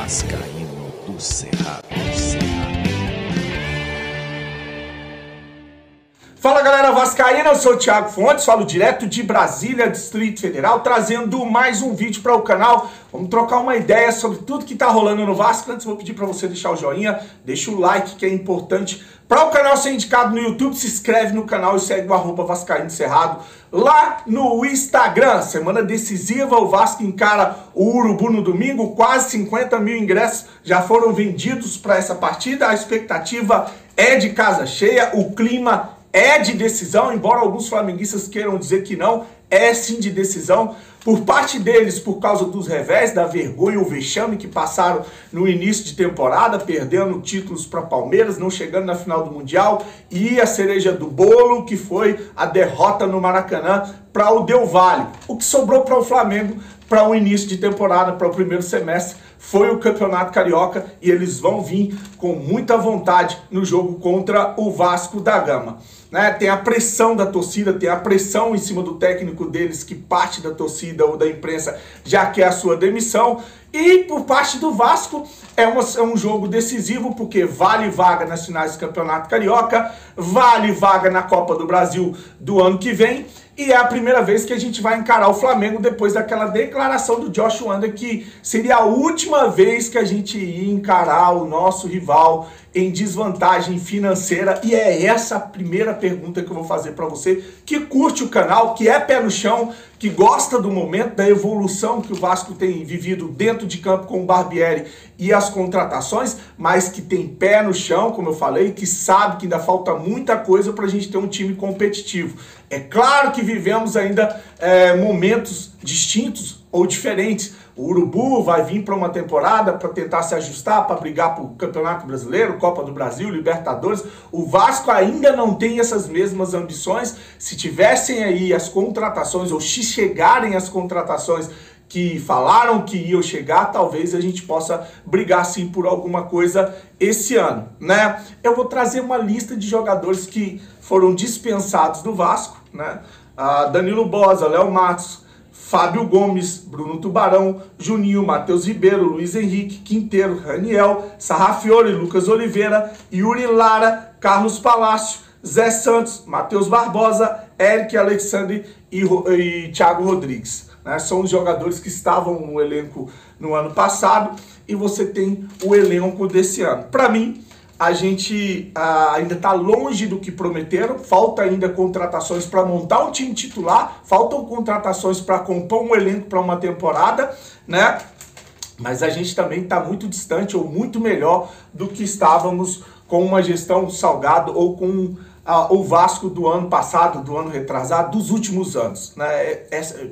Vascaíno do Cerrado. Fala galera vascaína, eu sou o Thiago Fontes, falo direto de Brasília, Distrito Federal, trazendo mais um vídeo para o canal. Vamos trocar uma ideia sobre tudo que tá rolando no Vasco. Antes vou pedir para você deixar o joinha, deixa o like que é importante para o canal ser indicado no YouTube. Se inscreve no canal e segue o @Vascaíno Cerrado lá no Instagram. Semana decisiva, o Vasco encara o Urubu no domingo, quase 50 mil ingressos já foram vendidos para essa partida. A expectativa é de casa cheia, o clima é de decisão, embora alguns flamenguistas queiram dizer que não, é sim de decisão. Por parte deles, por causa dos revés, da vergonha e o vexame que passaram no início de temporada, perdendo títulos para Palmeiras, não chegando na final do Mundial, e a cereja do bolo, que foi a derrota no Maracanã para o Del Valle. O que sobrou para o Flamengo para o início de temporada, para o primeiro semestre, foi o Campeonato Carioca, e eles vão vir com muita vontade no jogo contra o Vasco da Gama. Tem a pressão da torcida, tem a pressão em cima do técnico deles, que parte da torcida ou da imprensa já quer a sua demissão. E por parte do Vasco é um jogo decisivo, porque vale vaga nas finais do Campeonato Carioca, vale vaga na Copa do Brasil do ano que vem, e é a primeira vez que a gente vai encarar o Flamengo depois daquela declaração do Josh Wander que seria a última vez que a gente ia encarar o nosso rival em desvantagem financeira. E é essa a primeira pergunta que eu vou fazer para você que curte o canal, que é pé no chão, que gosta do momento, da evolução que o Vasco tem vivido dentro de campo com o Barbieri e as contratações, mas que tem pé no chão, como eu falei, que sabe que ainda falta muita coisa para a gente ter um time competitivo. É claro que vivemos ainda momentos distintos ou diferentes. O Urubu vai vir para uma temporada para tentar se ajustar, para brigar para o Campeonato Brasileiro, Copa do Brasil, Libertadores. O Vasco ainda não tem essas mesmas ambições. Se tivessem aí as contratações, ou se chegarem as contratações que falaram que iam chegar, talvez a gente possa brigar sim por alguma coisa esse ano, né? Eu vou trazer uma lista de jogadores que foram dispensados do Vasco, né? Danilo Bosa, Léo Matos, Fábio Gomes, Bruno Tubarão, Juninho, Matheus Ribeiro, Luiz Henrique, Quinteiro, Raniel, Sarrafiore, Lucas Oliveira, Yuri Lara, Carlos Palácio, Zé Santos, Matheus Barbosa, Eric Alexandre e Thiago Rodrigues. São os jogadores que estavam no elenco no ano passado, e você tem o elenco desse ano. Para mim, a gente ainda está longe do que prometeram, falta ainda contratações para montar um time titular, faltam contratações para compor um elenco para uma temporada, né? Mas a gente também está muito distante ou muito melhor do que estávamos com uma gestão Salgado ou com o Vasco do ano passado, do ano retrasado, dos últimos anos, né?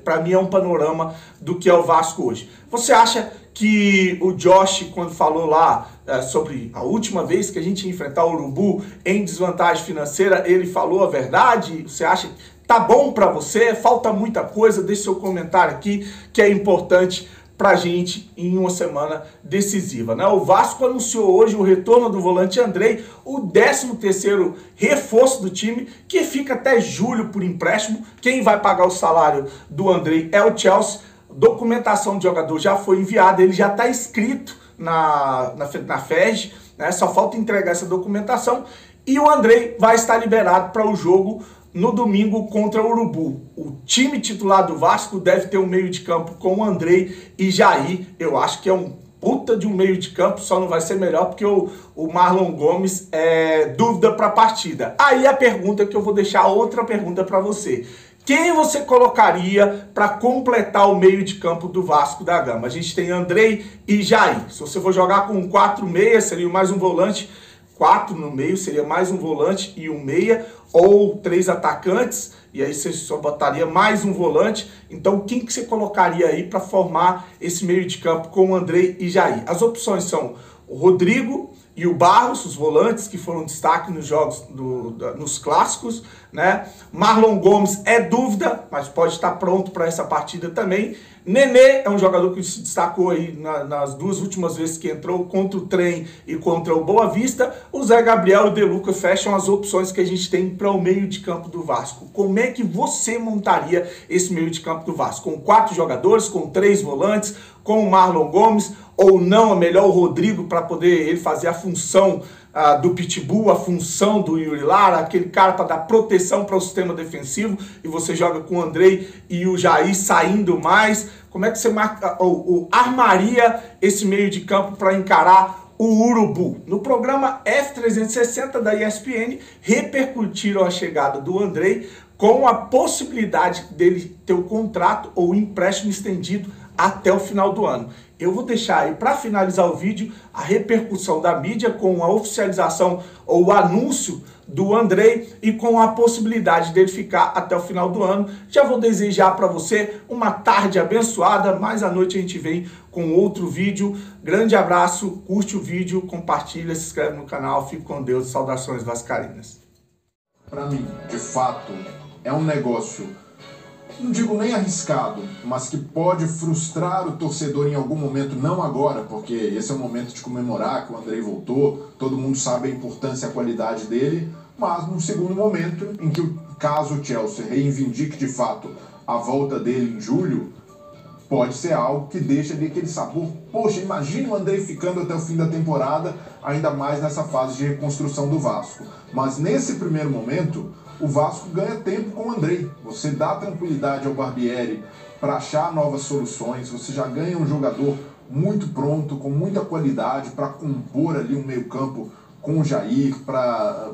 Para mim é um panorama do que é o Vasco hoje. Você acha que o Josh, quando falou lá sobre a última vez que a gente ia enfrentar o Urubu em desvantagem financeira, ele falou a verdade? Você acha que tá bom para você? Falta muita coisa? Deixe seu comentário aqui, que é importante pra gente em uma semana decisiva, né? O Vasco anunciou hoje o retorno do volante Andrei, o 13º reforço do time, que fica até julho por empréstimo. Quem vai pagar o salário do Andrei é o Chelsea. Documentação de jogador já foi enviada, ele já está inscrito na FERJ, né? Só falta entregar essa documentação, e o Andrei vai estar liberado para o jogo no domingo contra o Urubu. O time titular do Vasco deve ter um meio de campo com o Andrei e Jair. Eu acho que é um puta de um meio de campo, só não vai ser melhor porque o Marlon Gomes é dúvida para a partida. Aí a pergunta que eu vou deixar, outra pergunta para você. Quem você colocaria para completar o meio de campo do Vasco da Gama? A gente tem Andrei e Jair. Se você for jogar com 4-6, seria mais um volante. 4 no meio seria mais um volante e um meia, ou 3 atacantes, e aí você só botaria mais um volante. Então quem que você colocaria aí para formar esse meio de campo com o Andrei e Jair? As opções são o Rodrigo e o Barros, os volantes que foram destaque nos jogos, nos clássicos, né? Marlon Gomes é dúvida, mas pode estar pronto para essa partida também. Nenê é um jogador que se destacou aí nas duas últimas vezes que entrou, contra o Trem e contra o Boa Vista. O Zé Gabriel e o De Luca fecham as opções que a gente tem para o meio de campo do Vasco. Como é que você montaria esse meio de campo do Vasco? Com 4 jogadores, com 3 volantes, com o Marlon Gomes, ou não é melhor o Rodrigo para poder ele fazer a função do Pitbull, a função do Yuri Lara, aquele cara para dar proteção para o sistema defensivo, e você joga com o Andrei e o Jair saindo mais? Como é que você armaria esse meio de campo para encarar o Urubu? No programa F360 da ESPN, repercutiram a chegada do Andrei com a possibilidade dele ter o contrato ou o empréstimo estendido até o final do ano. Eu vou deixar aí para finalizar o vídeo a repercussão da mídia com a oficialização ou o anúncio do Andrei e com a possibilidade dele ficar até o final do ano. Já vou desejar para você uma tarde abençoada, mas à noite a gente vem com outro vídeo. Grande abraço, curte o vídeo, compartilha, se inscreve no canal, fique com Deus, saudações vascaínas. Para mim, de fato, é um negócio, não digo nem arriscado, mas que pode frustrar o torcedor em algum momento, não agora, porque esse é o momento de comemorar que o Andrei voltou, todo mundo sabe a importância e a qualidade dele, mas num segundo momento, em que caso o Chelsea reivindique de fato a volta dele em julho, pode ser algo que deixa ali aquele sabor. Poxa, imagina o Andrei ficando até o fim da temporada, ainda mais nessa fase de reconstrução do Vasco. Mas nesse primeiro momento, o Vasco ganha tempo com o Andrei. Você dá tranquilidade ao Barbieri para achar novas soluções, você já ganha um jogador muito pronto, com muita qualidade, para compor ali um meio-campo com o Jair, para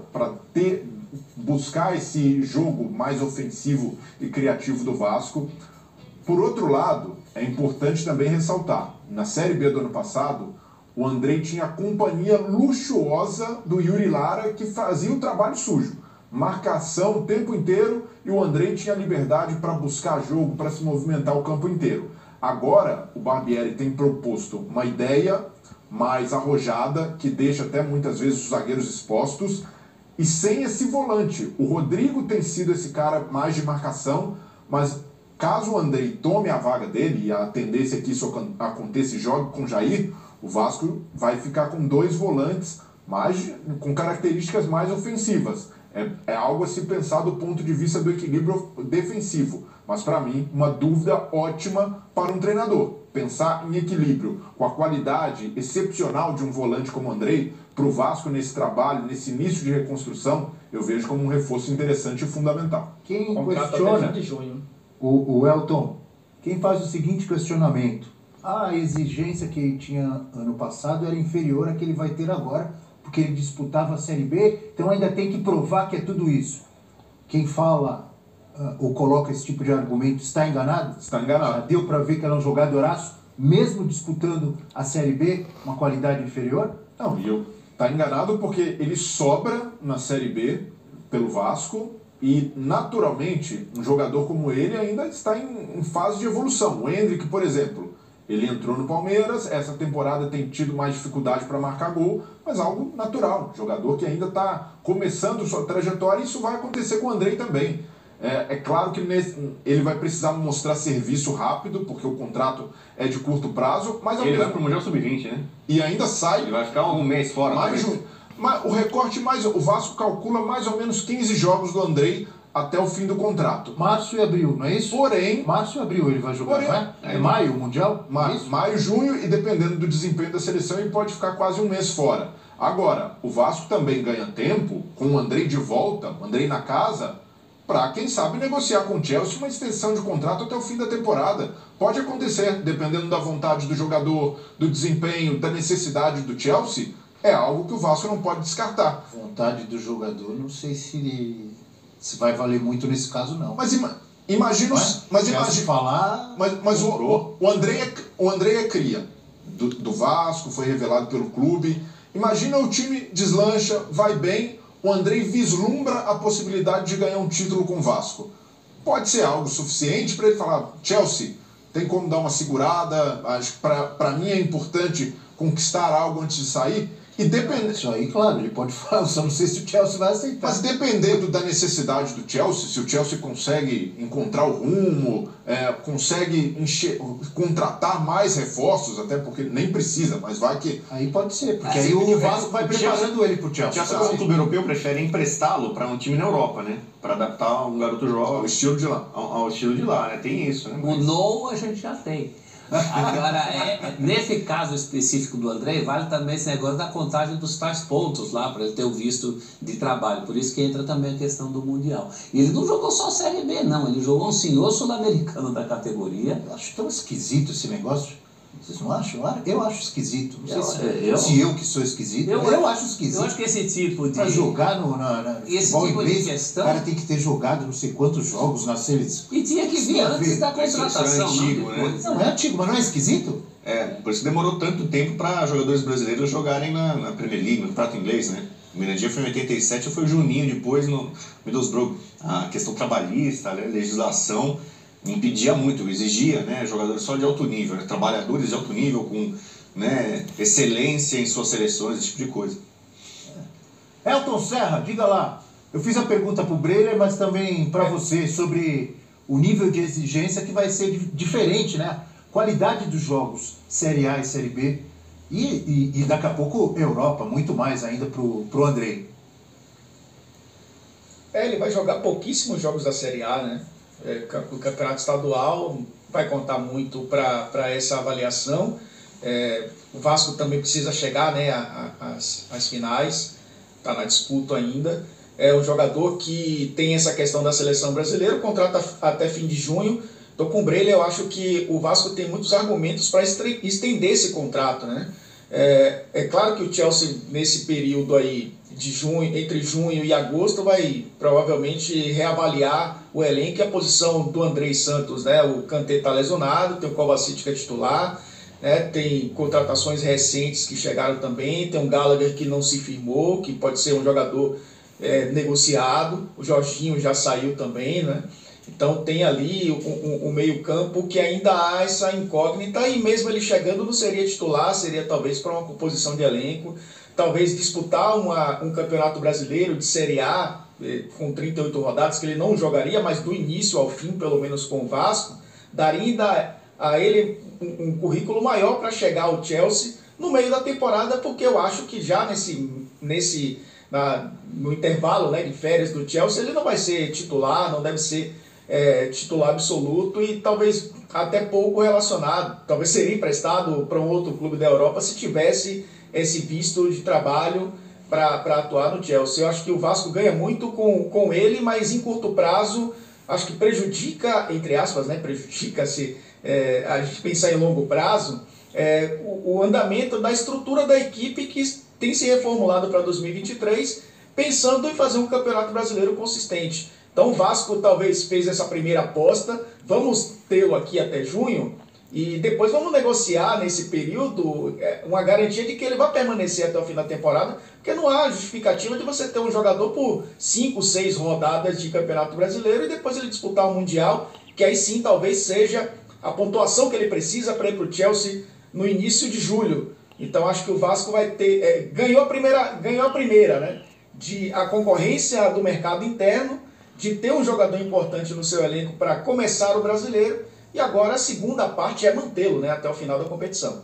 buscar esse jogo mais ofensivo e criativo do Vasco. Por outro lado, é importante também ressaltar, na Série B do ano passado, o Andrei tinha a companhia luxuosa do Yuri Lara, que fazia o trabalho sujo. Marcação o tempo inteiro, e o Andrei tinha liberdade para buscar jogo, para se movimentar o campo inteiro. Agora, o Barbieri tem proposto uma ideia mais arrojada, que deixa até muitas vezes os zagueiros expostos, e sem esse volante. O Rodrigo tem sido esse cara mais de marcação, mas caso o Andrei tome a vaga dele, e a tendência é que isso aconteça e jogue com o Jair, o Vasco vai ficar com dois volantes com características mais ofensivas. É algo a se pensar do ponto de vista do equilíbrio defensivo. Mas, para mim, uma dúvida ótima para um treinador. Pensar em equilíbrio com a qualidade excepcional de um volante como o Andrei, para o Vasco nesse trabalho, nesse início de reconstrução, eu vejo como um reforço interessante e fundamental. Quem questiona, o Elton, quem faz o seguinte questionamento: a exigência que ele tinha ano passado era inferior à que ele vai ter agora, porque ele disputava a Série B, então ainda tem que provar que é tudo isso. Quem fala ou coloca esse tipo de argumento está enganado? Está enganado. Já deu para ver que era um jogadoraço, mesmo disputando a Série B, uma qualidade inferior? Não, está enganado porque ele sobra na Série B pelo Vasco e, naturalmente, um jogador como ele ainda está em fase de evolução. O Endrick, por exemplo, ele entrou no Palmeiras, essa temporada tem tido mais dificuldade para marcar gol, mas algo natural. Um jogador que ainda está começando sua trajetória, e isso vai acontecer com o Andrei também. É claro que ele vai precisar mostrar serviço rápido, porque o contrato é de curto prazo, mas ele vai para o Mundial Sub-20, né? E ainda sai. Ele vai ficar um mês fora. O recorte o Vasco calcula mais ou menos 15 jogos do Andrei até o fim do contrato. Março e abril, não é isso? Porém... Março e abril ele vai jogar, não é? É maio, o Mundial? Maio, junho, e dependendo do desempenho da seleção, ele pode ficar quase um mês fora. Agora, o Vasco também ganha tempo, com o Andrei de volta, o Andrei na casa, para, quem sabe, negociar com o Chelsea uma extensão de contrato até o fim da temporada. Pode acontecer, dependendo da vontade do jogador, do desempenho, da necessidade do Chelsea, é algo que o Vasco não pode descartar. Vontade do jogador, não sei se vai valer muito nesse caso, não. Mas imagina... Mas o Andrei é cria do Vasco, foi revelado pelo clube. Imagina o time deslancha, vai bem, o Andrei vislumbra a possibilidade de ganhar um título com o Vasco. Pode ser algo suficiente para ele falar: Chelsea, tem como dar uma segurada, acho que para mim é importante conquistar algo antes de sair. E Isso aí, claro, ele pode falar, só não sei se o Chelsea vai aceitar. Mas dependendo da necessidade do Chelsea, se o Chelsea consegue encontrar o rumo, consegue contratar mais reforços, até porque nem precisa, mas vai que... Aí pode ser, porque aí o Vasco vai preparando ele pro Chelsea. O Chelsea, como clube europeu, prefere emprestá-lo para um time na Europa, né? Para adaptar um garoto jovem ao estilo de lá. Ao estilo de lá, né? Tem isso, né? O No a gente já tem. Agora, nesse caso específico do André, vale também esse negócio da contagem dos tais pontos lá, para ele ter o visto de trabalho. Por isso que entra também a questão do Mundial. E ele não jogou só Série B, não. Ele jogou um senhor sul-americano da categoria. Eu acho tão esquisito esse negócio. Vocês não acham? Eu acho esquisito. Não sei se eu que sou esquisito. Eu acho esquisito. Eu acho que esse tipo de... Para jogar no futebol inglês, questão... o cara tem que ter jogado não sei quantos jogos na seleção. E tinha que vir antes da contratação. Antigo, né? Não é antigo, mas não é esquisito? Por isso demorou tanto tempo para jogadores brasileiros jogarem na Premier League, no prato inglês, né? O Mirandinha foi em 87, foi o Juninho depois no Middlesbrough. A questão trabalhista, a legislação impedia muito, exigia, né, jogadores só de alto nível, né, trabalhadores de alto nível com, né, excelência em suas seleções, esse tipo de coisa. Elton Serra, diga lá. Eu fiz a pergunta para o Breyer, mas também para você sobre o nível de exigência que vai ser diferente, né? Qualidade dos jogos Série A e Série B e daqui a pouco Europa, muito mais ainda pro Andrei. Ele vai jogar pouquíssimos jogos da Série A, né? O campeonato estadual vai contar muito para essa avaliação. O Vasco também precisa chegar, né, às finais, está na disputa ainda. É um jogador que tem essa questão da seleção brasileira, contrata até fim de junho. Estou com o Breyer, eu acho que o Vasco tem muitos argumentos para estender esse contrato, né? É claro que o Chelsea, nesse período aí de junho, entre junho e agosto, vai provavelmente reavaliar o elenco e a posição do Andrei Santos, né? O Kanté está lesionado, tem o Kovacic que é titular, né? Tem contratações recentes que chegaram também, tem um Gallagher que não se firmou, que pode ser um jogador negociado, o Jorginho já saiu também, né? Então tem ali um meio-campo que ainda há essa incógnita, e mesmo ele chegando não seria titular, seria talvez para uma composição de elenco, talvez disputar um campeonato brasileiro de Série A com 38 rodadas, que ele não jogaria, mas do início ao fim, pelo menos com o Vasco, daria ainda a ele um currículo maior para chegar ao Chelsea no meio da temporada, porque eu acho que já no intervalo, né, de férias do Chelsea, ele não vai ser titular, não deve ser titular absoluto, e talvez até pouco relacionado, talvez seria emprestado para um outro clube da Europa se tivesse esse visto de trabalho para atuar no Chelsea. Eu acho que o Vasco ganha muito com ele, mas em curto prazo acho que prejudica, entre aspas, né, prejudica-se a gente pensar em longo prazo, o andamento da estrutura da equipe que tem se reformulado para 2023, pensando em fazer um campeonato brasileiro consistente. Então o Vasco talvez fez essa primeira aposta, vamos tê-lo aqui até junho, e depois vamos negociar nesse período uma garantia de que ele vai permanecer até o fim da temporada, porque não há justificativa de você ter um jogador por 5, 6 rodadas de Campeonato Brasileiro e depois ele disputar o Mundial, que aí sim talvez seja a pontuação que ele precisa para ir para o Chelsea no início de julho. Então acho que o Vasco vai ter... ganhou a primeira, né? A concorrência do mercado interno, de ter um jogador importante no seu elenco para começar o brasileiro, e agora a segunda parte é mantê-lo, né, até o final da competição.